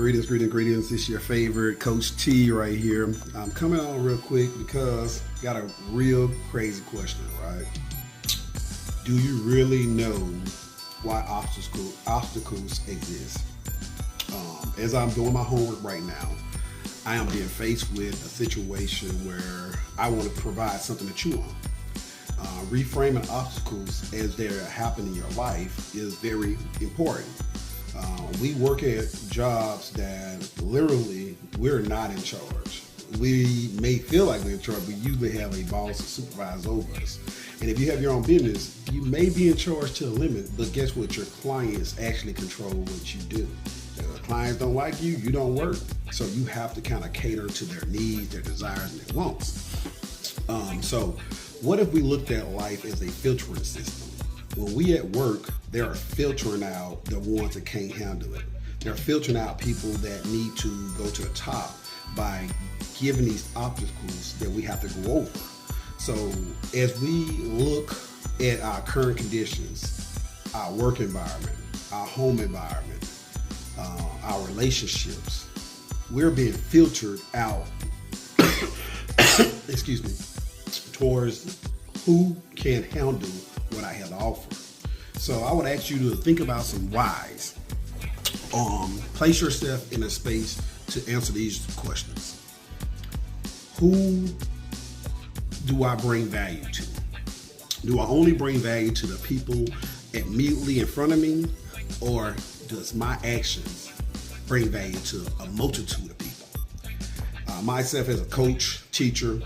Greetings. This is your favorite Coach T right here. I'm coming on real quick because I got a real crazy question, right? Do you really know why obstacles exist? As I'm doing my homework right now, I am being faced with a situation where I want to provide something to chew on. Reframing obstacles as they're happening in your life is very important. We work at jobs that literally we're not in charge. We may feel like we're in charge, but usually have a boss or supervisor over us. And if you have your own business, you may be in charge to a limit, but guess what? Your clients actually control what you do. If clients don't like you, you don't work. So you have to kind of cater to their needs, their desires, and their wants. So what if we looked at life as a filtering system? When we at work, they are filtering out the ones that can't handle it. They're filtering out people that need to go to the top by giving these obstacles that we have to go over. So as we look at our current conditions, our work environment, our home environment, our relationships, we're being filtered out, towards who can handle what I have to offer. So I would ask you to think about some whys. Place yourself in a space to answer these questions. Who do I bring value to? Do I only bring value to the people immediately in front of me, or does my actions bring value to a multitude of people? Myself as a coach, teacher,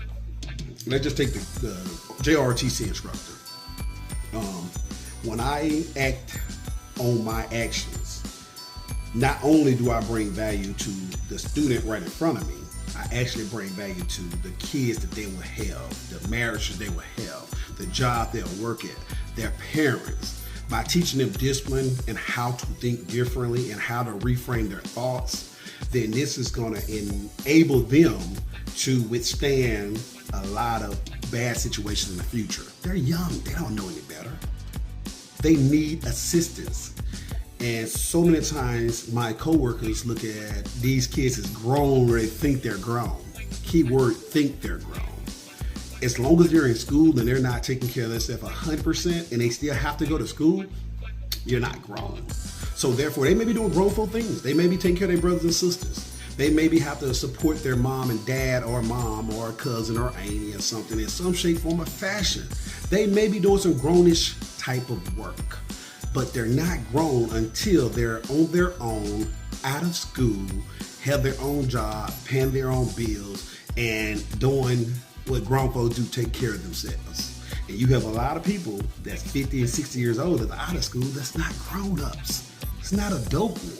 let's just take the JROTC instructor. When I act on my actions, not only do I bring value to the student right in front of me, I actually bring value to the kids that they will have, the marriages they will have, the job they'll work at, their parents. By teaching them discipline and how to think differently and how to reframe their thoughts, then this is going to enable them to withstand a lot of bad situations in the future. They're young, they don't know any better. They need assistance. And so many times my coworkers look at these kids as grown where they think they're grown. Keyword, think they're grown. As long as they're in school and they're not taking care of themselves 100% and they still have to go to school, you're not grown. So therefore, they may be doing grown folk things. They may be taking care of their brothers and sisters. They maybe have to support their mom and dad or mom or a cousin or auntie or something in some shape, form, or fashion. They may be doing some grownish type of work, but they're not grown until they're on their own, out of school, have their own job, paying their own bills, and doing what grown folks do, take care of themselves. And you have a lot of people that's 50 and 60 years old that's out of school that's not grown-ups. It's not adulthood.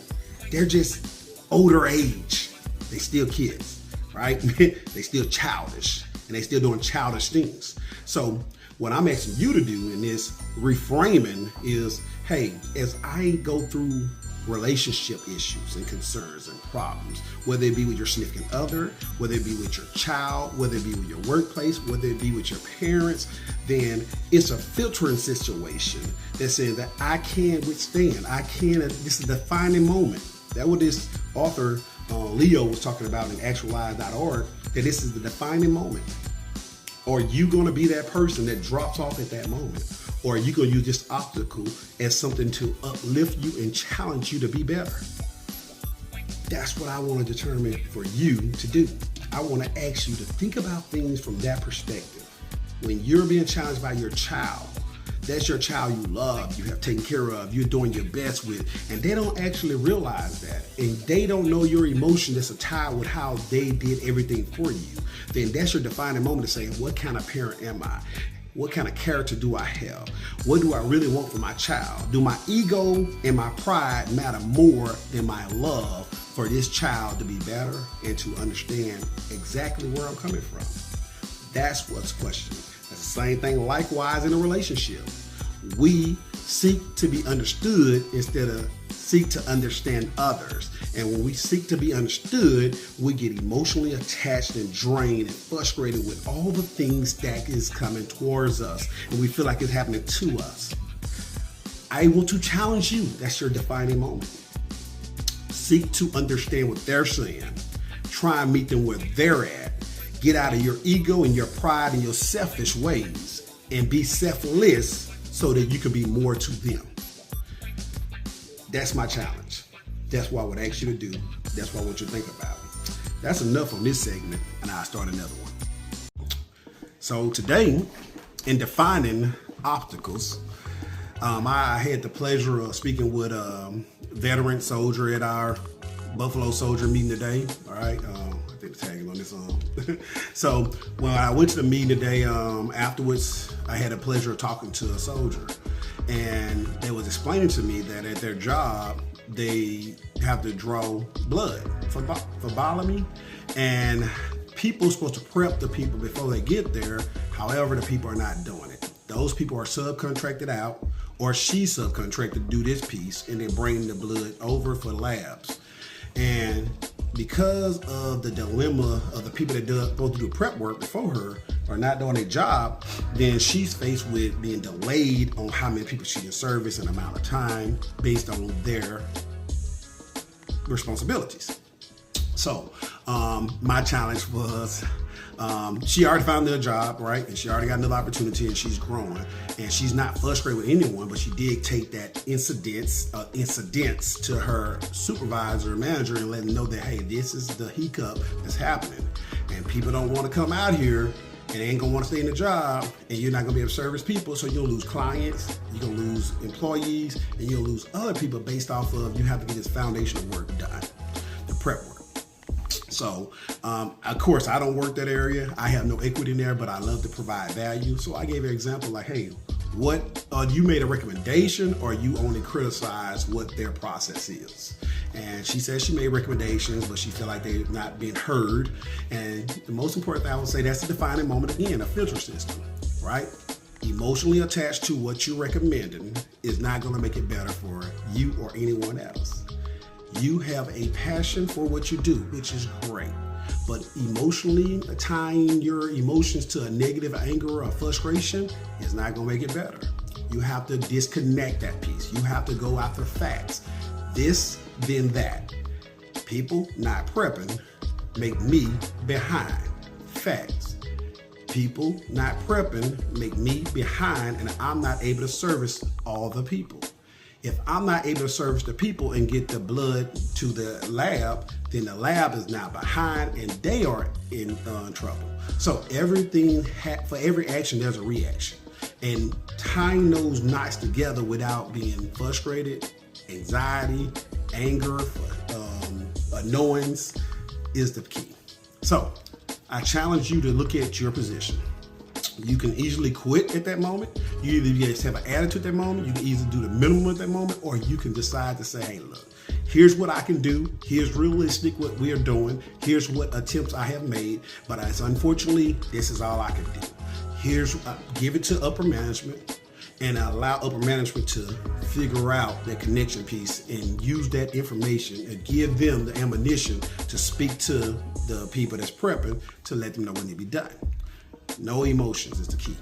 They're just older age. They still kids, right? They still childish, and they still doing childish things. So what I'm asking you to do in this reframing is, hey, as I go through relationship issues and concerns and problems, whether it be with your significant other, whether it be with your child, whether it be with your workplace, whether it be with your parents, then it's a filtering situation that says that I can withstand. This is a defining moment. That's what this author, Leo, was talking about in actualize.org, that this is the defining moment. Are you going to be that person that drops off at that moment? Or are you going to use this obstacle as something to uplift you and challenge you to be better? That's what I want to determine for you to do. I want to ask you to think about things from that perspective. When you're being challenged by your child, that's your child you love, you have taken care of, you're doing your best with, and they don't actually realize that, and they don't know your emotion that's tied with how they did everything for you, then that's your defining moment to say, what kind of parent am I? What kind of character do I have? What do I really want for my child? Do my ego and my pride matter more than my love for this child to be better and to understand exactly where I'm coming from? That's what's questioned. That's the same thing likewise in a relationship. We seek to be understood instead of seek to understand others. And when we seek to be understood, we get emotionally attached and drained and frustrated with all the things that is coming towards us. And we feel like it's happening to us. I want to challenge you. That's your defining moment. Seek to understand what they're saying. Try and meet them where they're at. Get out of your ego and your pride and your selfish ways and be selfless so that you can be more to them. That's my challenge. That's what I would ask you to do. That's what I want you to think about. That's enough on this segment, and I'll start another one. So today, in defining obstacles, I had the pleasure of speaking with a veteran soldier at our Buffalo Soldier meeting today. All right, I think the tag is on this. So when I went to the meeting today, afterwards, I had the pleasure of talking to a soldier, and they was explaining to me that at their job, they have to draw blood for phlebotomy, and people are supposed to prep the people before they get there. However, the people are not doing it. Those people are subcontracted out, or she's subcontracted to do this piece, and they bring the blood over for labs. And because of the dilemma of the people that supposed to do prep work before her are not doing their job, then she's faced with being delayed on how many people she can service and amount of time based on their responsibilities. So my challenge was, she already found a job, right? And she already got another opportunity, and she's growing. And she's not frustrated with anyone, but she did take that incidents to her supervisor or manager and let them know that, hey, this is the hiccup that's happening. And people don't want to come out here, and they ain't gonna want to stay in the job, and you're not gonna be able to service people, so you'll lose clients, you're gonna lose employees, and you'll lose other people based off of you have to get this foundational work done, the prep work. So, of course, I don't work that area. I have no equity in there, but I love to provide value. So I gave her an example like, hey, what you made a recommendation, or you only criticize what their process is? And she said she made recommendations, but she felt like they're not being heard. And the most important thing I would say, that's the defining moment again, a filter system, right? Emotionally attached to what you're recommending is not going to make it better for you or anyone else. You have a passion for what you do, which is great. But emotionally tying your emotions to a negative anger or frustration is not going to make it better. You have to disconnect that piece. You have to go after facts. This, then that. People not prepping make me behind. Facts. People not prepping make me behind, and I'm not able to service all the people. If I'm not able to service the people and get the blood to the lab, then the lab is now behind and they are in trouble. So for every action, there's a reaction. And tying those knots together without being frustrated, anxiety, anger, annoyance is the key. So I challenge you to look at your position. You can easily quit at that moment. You either just have an attitude at that moment, you can either do the minimum at that moment, or you can decide to say, hey, look, here's what I can do. Here's realistic what we are doing. Here's what attempts I have made. But unfortunately, this is all I can do. Give it to upper management and allow upper management to figure out that connection piece and use that information and give them the ammunition to speak to the people that's prepping to let them know when they be done. No emotions is the key.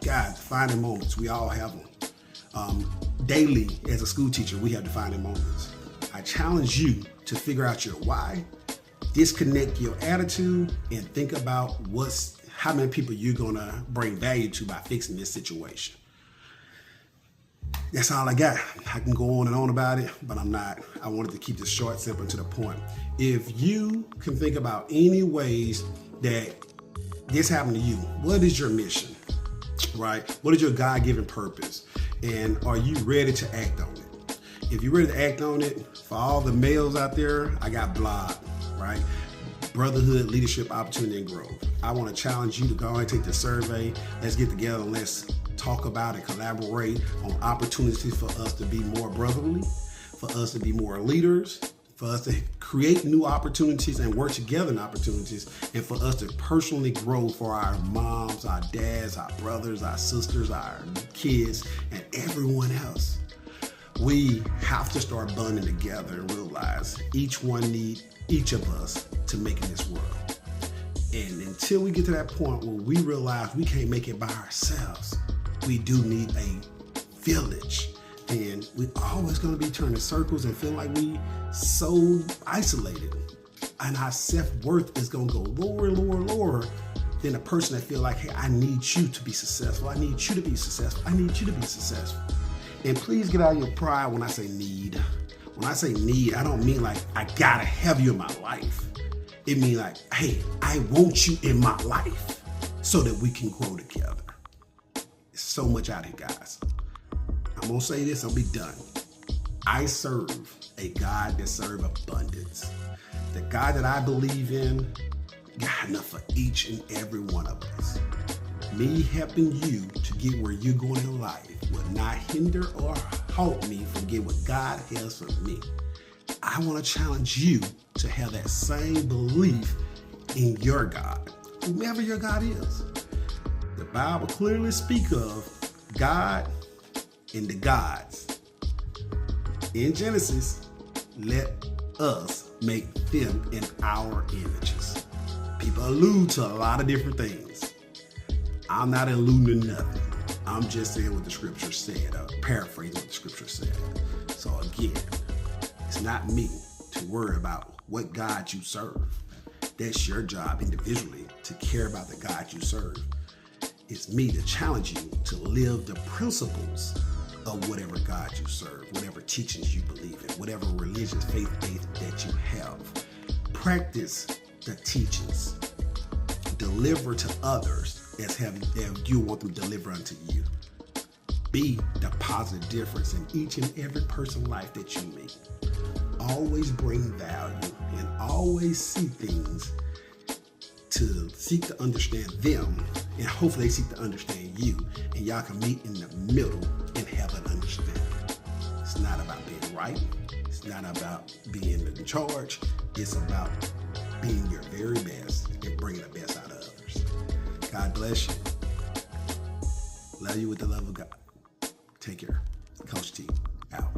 God, defining moments, we all have them. Daily, as a school teacher, we have defining moments. I challenge you to figure out your why, disconnect your attitude, and think about how many people you're gonna bring value to by fixing this situation. That's all I got. I can go on and on about it, but I'm not. I wanted to keep this short, simple, and to the point. If you can think about any ways that this happened to you, what is your mission, right? What is your God-given purpose? And are you ready to act on it? If you're ready to act on it, for all the males out there, I got blog, right? Brotherhood, Leadership, Opportunity, and Growth. I want to challenge you to go and take the survey. Let's get together and let's talk about and collaborate on opportunities for us to be more brotherly, for us to be more leaders, for us to create new opportunities and work together in opportunities, and for us to personally grow for our moms, our dads, our brothers, our sisters, our kids, and everyone else. We have to start bonding together and realize each one needs each of us to make it in this world. And until we get to that point where we realize we can't make it by ourselves, we do need a village. And we're always going to be turning circles and feel like we so isolated, and our self-worth is going to go lower, lower, lower than a person that feel like, hey, I need you to be successful. I need you to be successful. I need you to be successful. And please get out of your pride when I say need. When I say need, I don't mean like I gotta have you in my life. It means like, hey, I want you in my life so that we can grow together. It's so much out here, guys. I'm gonna say this, I'll be done. I serve a God that serves abundance. The God that I believe in got enough for each and every one of us. Me helping you to get where you're going in life will not hinder or halt me from getting what God has for me. I want to challenge you to have that same belief in your God, whomever your God is. The Bible clearly speaks of God and the gods. In Genesis, let us make them in our images. People allude to a lot of different things. I'm not alluding to nothing. I'm just saying what the scripture said, or paraphrasing what the scripture said. So again, it's not me to worry about what God you serve. That's your job individually to care about the God you serve. It's me to challenge you to live the principles of whatever God you serve, whatever teachings you believe in, whatever religious faith that you have. Practice the teachings. Deliver to others as you want them to deliver unto you. Be the positive difference in each and every person's life that you meet. Always bring value and always see things to seek to understand them, and hopefully they seek to understand you, and y'all can meet in the middle and have an understanding. It's not about being right. It's not about being in charge. It's about being your very best and bringing the best out of others. God bless you. Love you with the love of God. Take care. Coach T, out.